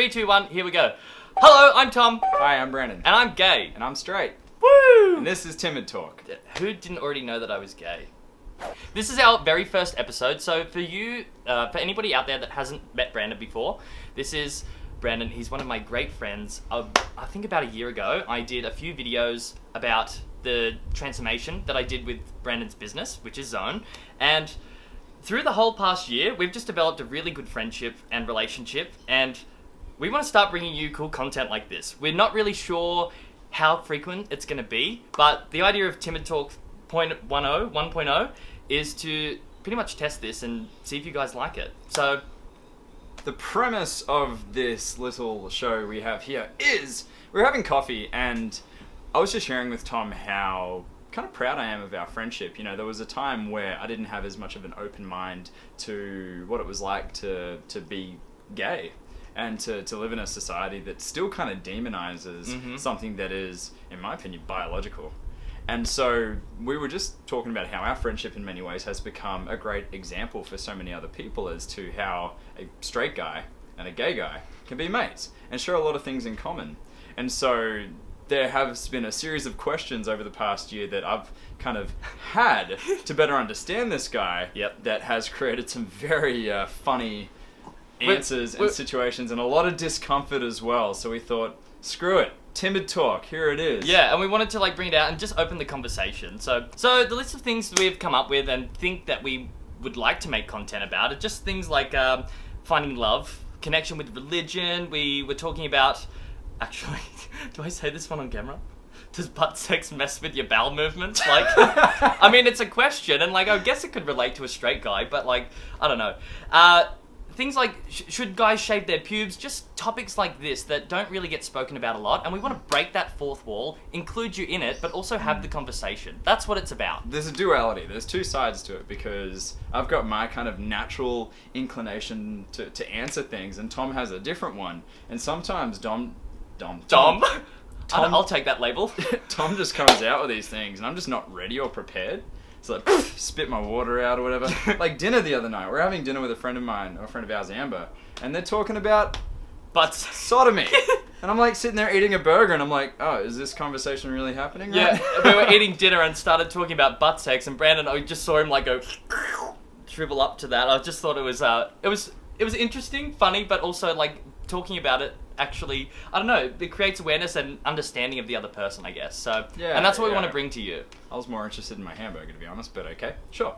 3, 2, 1, here we go. Hello, I'm Tom. Hi, I'm Brandon. And I'm gay. And I'm straight. Woo! And this is Timid Talk. Who didn't already know that I was gay? This is our very first episode, so for you, for anybody out there that hasn't met Brandon before, this is Brandon. He's one of my great friends. I think about a year ago, I did a few videos about the transformation that I did with Brandon's business, which is Zone, and through the whole past year, we've just developed a really good friendship and relationship, and we want to start bringing you cool content like this. We're not really sure how frequent it's going to be, but the idea of Timid Talk 1.0 is to pretty much test this and see if you guys like it. So, the premise of this little show we have here is we're having coffee, and I was just sharing with Tom how kind of proud I am of our friendship. You know, there was a time where I didn't have as much of an open mind to what it was like to be gay and to live in a society that still kind of demonizes something that is, in my opinion, biological. And so we were just talking about how our friendship in many ways has become a great example for so many other people as to how a straight guy and a gay guy can be mates and share a lot of things in common. And so there has been a series of questions over the past year that I've kind of had to better understand this guy. Yep. That has created some very funny answers and situations and a lot of discomfort as well. So we thought, screw it. Timid Talk, here it is. yeah, and we wanted to bring it out and just open the conversation. So the list of things we've come up with and think that we would like to make content about are just things like finding love, connection with religion. We were talking about, actually, do I say this one on camera? Does butt sex mess with your bowel movements? I mean, it's a question, and I guess it could relate to a straight guy, but I don't know. Things like, should guys shave their pubes? Just topics like this that don't really get spoken about a lot, and we want to break that fourth wall, include you in it, but also have the conversation. That's what it's about. There's a duality. There's two sides to it, because I've got my kind of natural inclination to answer things, and Tom has a different one. And sometimes Tom. I'll take that label. Tom just comes out with these things, and I'm just not ready or prepared. It's spit my water out or whatever. Like dinner the other night. We're having dinner with a friend of mine, or a friend of ours, Amber, and they're talking about Butts. sodomy. And I'm sitting there eating a burger, and I'm like, oh, is this conversation really happening right Yeah, we were eating dinner and started talking about butt sex, and Brandon, I just saw him go shrivel up to that. I just thought it was interesting, funny, but also talking about it actually, I don't know, it creates awareness and understanding of the other person, I guess. So, Yeah, and that's what we yeah. want to bring to you. I was more interested in my hamburger, to be honest, but okay, sure.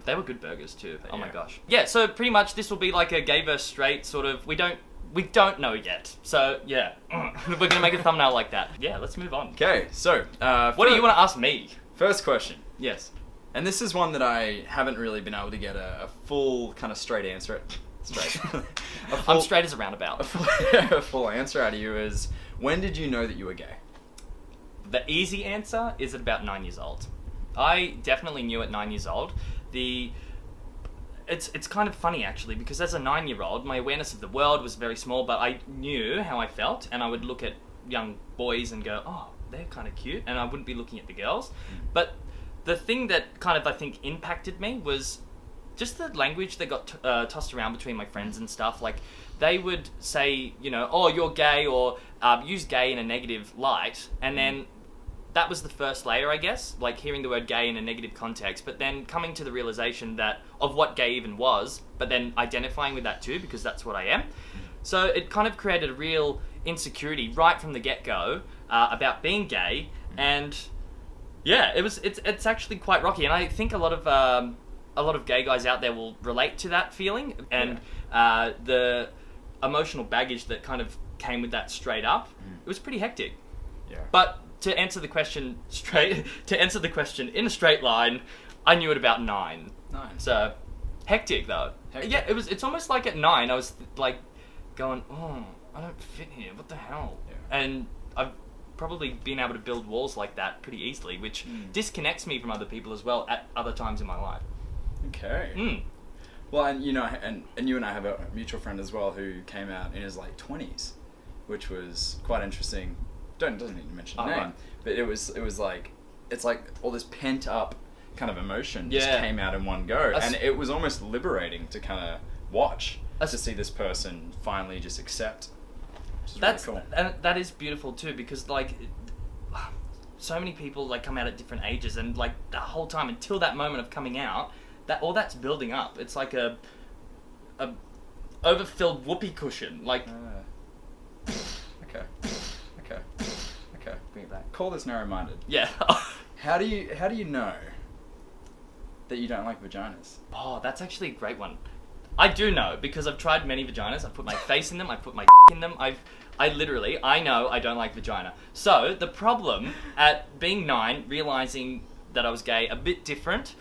They were good burgers too. Oh my Yeah. gosh. Yeah, so pretty much this will be like a gay versus straight sort of, we don't know yet. So, yeah. We're going to make a thumbnail like that. Yeah, let's move on. Okay, so What do you want to ask me? First question. Yes. And this is one that I haven't really been able to get a full kind of straight answer at. Straight. I'm straight as a roundabout. A full answer out of you is, when did you know that you were gay? The easy answer is at about 9 years old. I definitely knew at 9 years old. It's kind of funny actually, because as a 9-year-old, my awareness of the world was very small, but I knew how I felt, and I would look at young boys and go, oh, they're kind of cute, and I wouldn't be looking at the girls. But the thing that kind of, I think, impacted me was just the language that got tossed around between my friends and stuff. They would say, oh, you're gay, or use gay in a negative light, and then that was the first layer, I guess, hearing the word gay in a negative context, but then coming to the realization of what gay even was, but then identifying with that too, because that's what I am. So it kind of created a real insecurity right from the get-go about being gay, and yeah, it's actually quite rocky, and I think a lot of gay guys out there will relate to that feeling, and the emotional baggage that kind of came with that straight up. It was pretty hectic. Yeah. But to answer the question in a straight line, I knew at about 9. 9. So hectic though. Hectic. Yeah, it's almost like at 9 I was going, oh, I don't fit here. What the hell? Yeah. And I've probably been able to build walls like that pretty easily, which disconnects me from other people as well at other times in my life. Okay. Well, and you and I have a mutual friend as well who came out in his 20s, which was quite interesting. Doesn't need to mention the name, right. but it was it's all this pent up kind of emotion just came out in one go, and it was almost liberating to kind of watch to see this person finally just accept which is That's really cool. and that is beautiful too, because like so many people like come out at different ages, and like the whole time until that moment of coming out, that all that's building up. It's like a overfilled whoopee cushion. Like Okay. bring it back. Call this narrow-minded. Yeah. How do you know that you don't like vaginas? Oh, that's actually a great one. I do know, because I've tried many vaginas. I've put my face in them. I've put my in them. I know I don't like vagina. So the problem at being 9, realizing that I was gay, a bit different,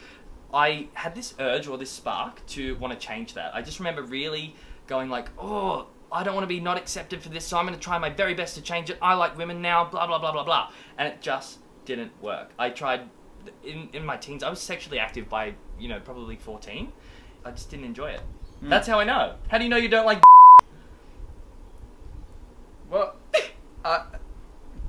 I had this urge or this spark to want to change that. I just remember really going like, oh, I don't want to be not accepted for this, so I'm going to try my very best to change it. I like women now, blah, blah, blah, blah, blah. And it just didn't work. I tried, in my teens, I was sexually active by, probably 14. I just didn't enjoy it. That's how I know. How do you know you don't like Well, I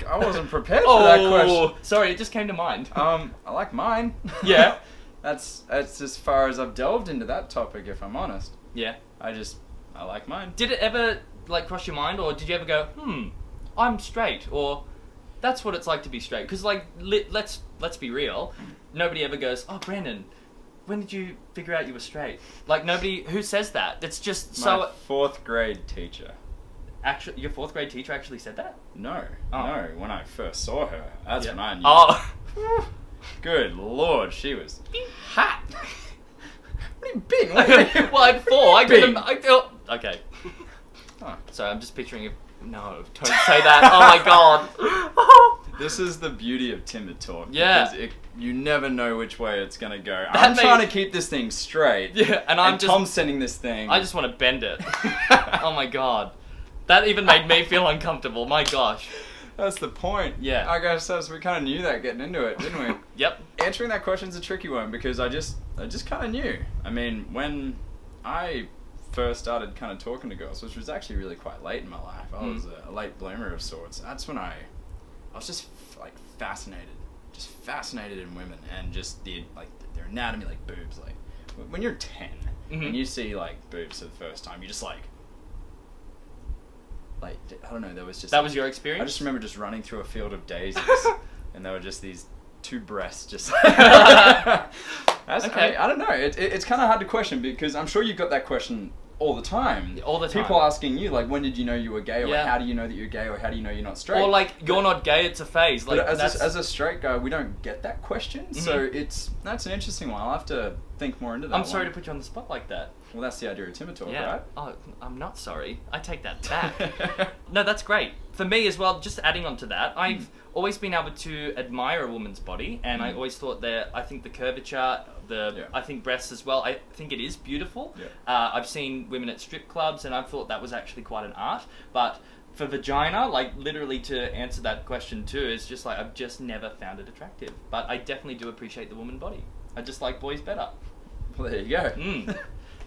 wasn't prepared for that question. Sorry, it just came to mind. I like mine. Yeah. That's as far as I've delved into that topic, if I'm honest. Yeah. I like mine. Did it ever, cross your mind, or did you ever go, I'm straight, or that's what it's like to be straight? Because, let's be real, nobody ever goes, oh, Brandon, when did you figure out you were straight? Like, nobody, who says that? It's just so... My 4th grade teacher. Actually, your 4th grade teacher actually said that? No, when I first saw her, that's when I knew. Oh. Good lord, she was hot. What do you mean? Well, I'm 4. I feel... Okay. Huh. Sorry, I'm just picturing it. No, don't say that. Oh my god. This is the beauty of Timid talk. Yeah. Because you never know which way it's going to go. I'm trying to keep this thing straight. Yeah, and Tom's sending this thing. I just want to bend it. Oh my god. That even made me feel uncomfortable. My gosh. That's the point. Yeah. I guess we kind of knew that getting into it, didn't we? Yep. Answering that question's a tricky one, because I just kind of knew. I mean, when I first started kind of talking to girls, which was actually really quite late in my life, I was a late bloomer of sorts. That's when I was just fascinated in women, and just their anatomy, like boobs. Like when you're 10 and you see like boobs for the first time, you just like I don't know. There was just that was your experience. I just remember just running through a field of daisies, and there were just these 2 breasts just. Okay. I don't know. It's kind of hard to question, because I'm sure you got that question all the time. All the time. People asking you, like, when did you know you were gay, or Yeah. how do you know that you're gay, or how do you know you're not straight? Or like, you're not gay, it's a phase. Like, but as a straight guy, we don't get that question, so that's an interesting one. I'll have to think more into that. I'm sorry to put you on the spot like that. Well, that's the idea of Timid talk, Yeah. right? Oh, I'm not sorry. I take that back. No, that's great. For me as well, just adding on to that, I've always been able to admire a woman's body, and I always thought that, I think the curvature, I think breasts as well, I think it is beautiful. Yeah. I've seen women at strip clubs, and I thought that was actually quite an art. But for vagina, like, literally to answer that question too, is just like, I've just never found it attractive. But I definitely do appreciate the woman body. I just like boys better. Well, there you go.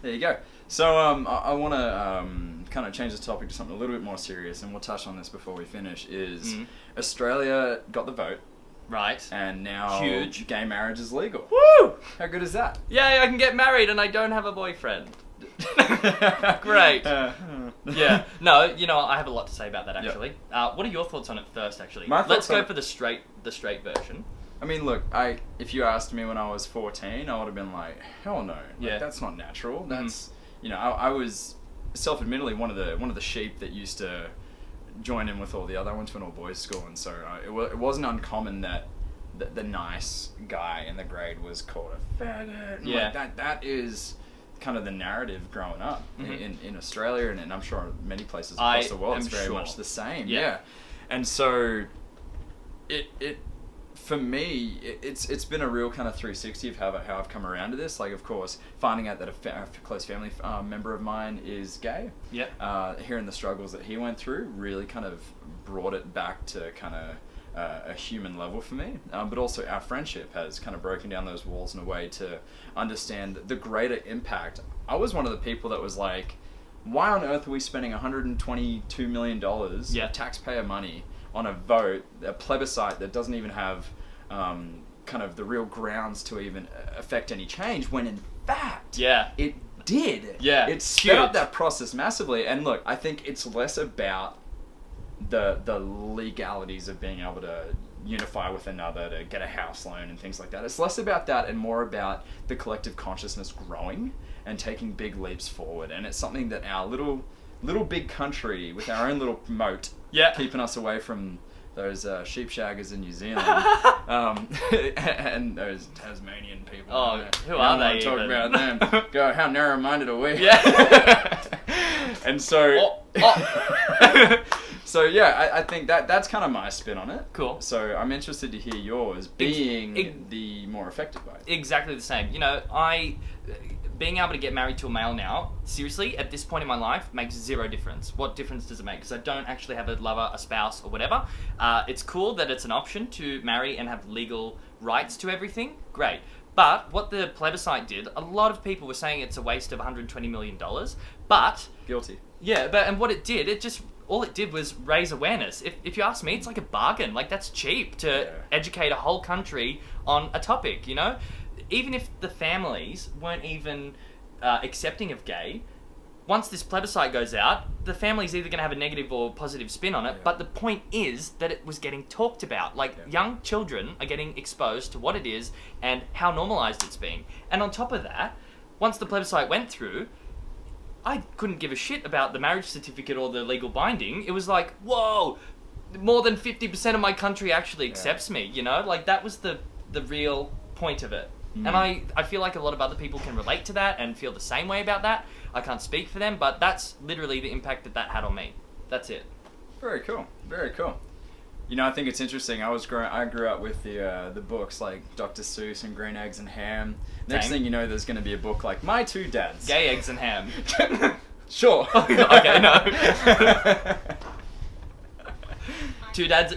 There you go. So I want to kind of change the topic to something a little bit more serious, and we'll touch on this before we finish, is Australia got the vote. Right. And now Huge. Gay marriage is legal. Woo! How good is that? Yay, I can get married and I don't have a boyfriend. Great. Yeah. No, I have a lot to say about that, actually. What are your thoughts on it first, actually? Let's go for the straight version. I mean, look, if you asked me when I was 14, I would have been like, hell no. Like, that's not natural. That's, I was self-admittedly one of the sheep that used to join in with all the other. I went to an all-boys school, and so it wasn't uncommon that the nice guy in the grade was called a faggot. Yeah. Like, that is kind of the narrative growing up in Australia, and I'm sure many places across the world it's very much the same. Yeah. And so it for me, it's been a real kind of 360 of how I've come around to this. Like, of course, finding out that a close family member of mine is gay. Yeah. Hearing the struggles that he went through really kind of brought it back to kind of a human level for me. But also our friendship has kind of broken down those walls in a way to understand the greater impact. I was one of the people that was like, why on earth are we spending $122 million of taxpayer money on a vote, a plebiscite that doesn't even have kind of the real grounds to even affect any change, when in fact it did. Yeah, it sped up that process massively. And look, I think it's less about the legalities of being able to unify with another, to get a house loan and things like that. It's less about that and more about the collective consciousness growing and taking big leaps forward. And it's something that our little big country with our own little moat, keeping us away from those sheep shaggers in New Zealand and those Tasmanian people. Oh, who are they? Talk about them. Go, how narrow-minded are we? Yeah. And so, so yeah, I think that's kind of my spin on it. Cool. So I'm interested to hear yours, being the more affected by it. Exactly the same. You know, being able to get married to a male now, seriously, at this point in my life, makes zero difference. What difference does it make? Because I don't actually have a lover, a spouse, or whatever. It's cool that it's an option to marry and have legal rights to everything. Great. But what the plebiscite did, a lot of people were saying it's a waste of $120 million. But... Guilty. Yeah, and what it did, all it did was raise awareness. If you ask me, it's like a bargain. Like, that's cheap to educate a whole country on a topic, you know? Even if the families weren't even accepting of gay, once this plebiscite goes out, the family's either going to have a negative or positive spin on it, but the point is that it was getting talked about. Like, young children are getting exposed to what it is and how normalised it's being. And on top of that, once the plebiscite went through, I couldn't give a shit about the marriage certificate or the legal binding. It was like, whoa, more than 50% of my country actually accepts me, you know? Like, that was the real point of it. And I feel like a lot of other people can relate to that and feel the same way about that. I can't speak for them, but that's literally the impact that had on me. That's it. Very cool. Very cool. You know, I think it's interesting. I grew up with the books like Dr. Seuss and Green Eggs and Ham. Next thing you know, there's going to be a book like My Two Dads. Gay Eggs and Ham. Sure. Okay, no. Two dads.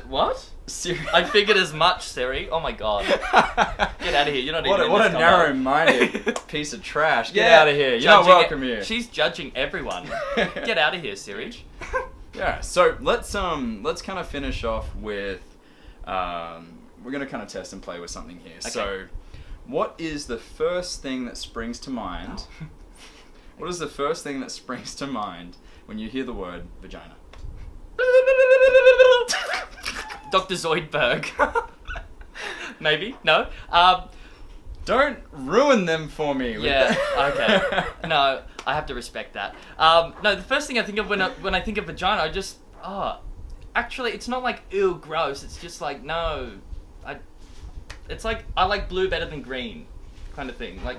What? Siri. I figured as much, Siri. Oh my god. Get out of here. You're not even in What this a narrow-minded piece of trash. Get out of here. You're not Judging welcome here. She's judging everyone. Get out of here, Siri. Yeah. So let's kind of finish off with we're gonna kind of test and play with something here. Okay. So, what is the first thing that springs to mind? What is the first thing that springs to mind when you hear the word vagina? Dr. Zoidberg. Maybe? No? Don't ruin them for me. Yeah, okay. No, I have to respect that. No, the first thing I think of when I think of vagina, I just... actually, it's not like, ew, gross. It's just like, no. It's like, I like blue better than green kind of thing. Like,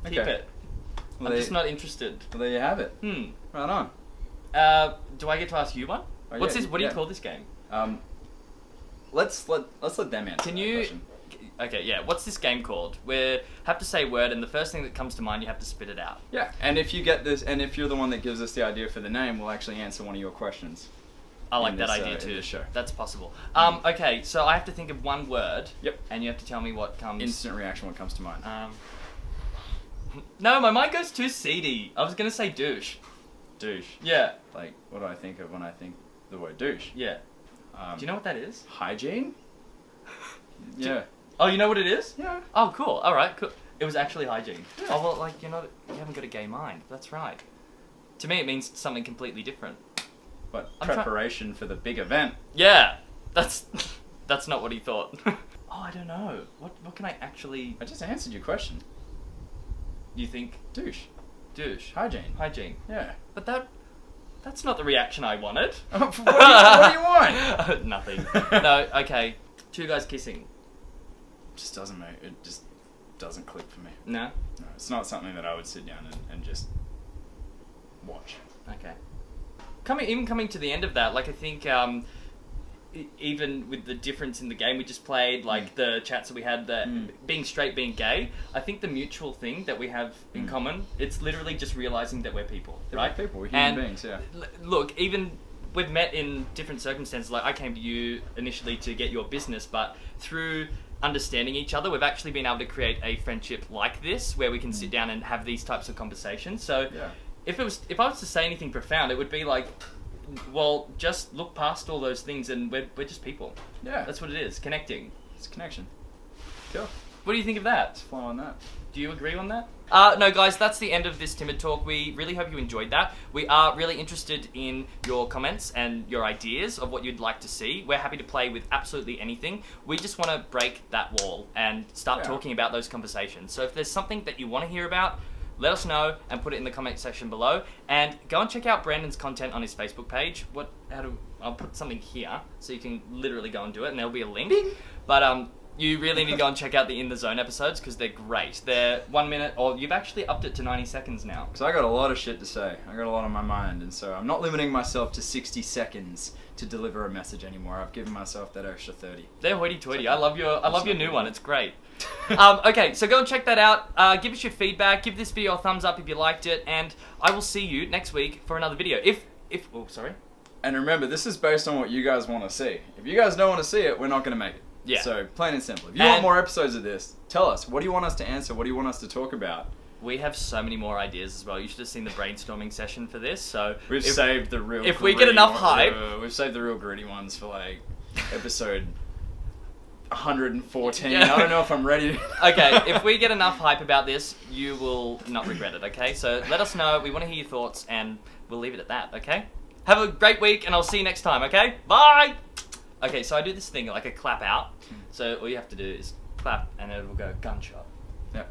keep it. Well, I'm just not interested. Well, there you have it. Right on. Do I get to ask you one? Oh, What's this? What do you call this game? Let's let them answer. Can you? Question. Okay, yeah. What's this game called? We have to say a word, and the first thing that comes to mind, you have to spit it out. Yeah, and if you get this, and if you're the one that gives us the idea for the name, we'll actually answer one of your questions. I like that idea too. Show. That's possible. Okay, so I have to think of one word. Yep. And you have to tell me what comes. Instant reaction. What comes to mind? No, my mind goes too seedy. I was gonna say douche. Douche. Yeah. Like, what do I think of when I think the word douche? Yeah. Do you know what that is? Hygiene? Yeah. Oh, you know what it is? Yeah. Oh, cool. All right, cool. It was actually hygiene. Yeah. Oh, well, like, you haven't got a gay mind. That's right. To me, it means something completely different. But preparation for the big event. Yeah. That's not what he thought. Oh, I don't know. What can I actually... I just answered your question. You think? Douche. Douche. Hygiene. Yeah. But that's not the reaction I wanted. What do you want? Nothing. No, okay. Two guys kissing. It just doesn't click for me. No? No, it's not something that I would sit down and just watch. Okay. Coming to the end of that, like, I think even with the difference in the game we just played, like the chats that we had, that being straight, being gay, I think the mutual thing that we have in common, it's literally just realizing that we're people, right? We're people, we're human beings, yeah. Look, even we've met in different circumstances. Like, I came to you initially to get your business, but through understanding each other, we've actually been able to create a friendship like this, where we can sit down and have these types of conversations. So if I was to say anything profound, it would be like, well, just look past all those things and we're just people. Yeah. That's what it is. Connecting. It's connection. Cool. What do you think of that? Let's flow on that. Do you agree on that? No, guys, that's the end of this Timid Talk. We really hope you enjoyed that. We are really interested in your comments and your ideas of what you'd like to see. We're happy to play with absolutely anything. We just want to break that wall and start talking about those conversations. So if there's something that you want to hear about, let us know and put it in the comment section below. And go and check out Brandon's content on his Facebook page. I'll put something here so you can literally go and do it, and there'll be a link. But you really need to go and check out the In the Zone episodes because they're great. They're 1 minute, or you've actually upped it to 90 seconds now. Because I got a lot of shit to say. I got a lot on my mind, and so I'm not limiting myself to 60 seconds to deliver a message anymore. I've given myself that extra 30. They're hoity-toity. I love your new one. It's great. Okay, so go and check that out. Give us your feedback. Give this video a thumbs up if you liked it, and I will see you next week for another video. Sorry. And remember, this is based on what you guys want to see. If you guys don't want to see it, we're not going to make it. Yeah. So, plain and simple. If you want more episodes of this, tell us. What do you want us to answer? What do you want us to talk about? We have so many more ideas as well. You should have seen the brainstorming session for this. So we've saved the real. If we get enough hype, we've saved the real gritty ones for like episode 114. Yeah. I don't know if I'm ready. Okay, if we get enough hype about this, you will not regret it. Okay, so let us know. We want to hear your thoughts, and we'll leave it at that. Okay. Have a great week, and I'll see you next time. Okay. Bye. Okay, so I do this thing like a clap out. So all you have to do is clap, and it will go gunshot. Yep.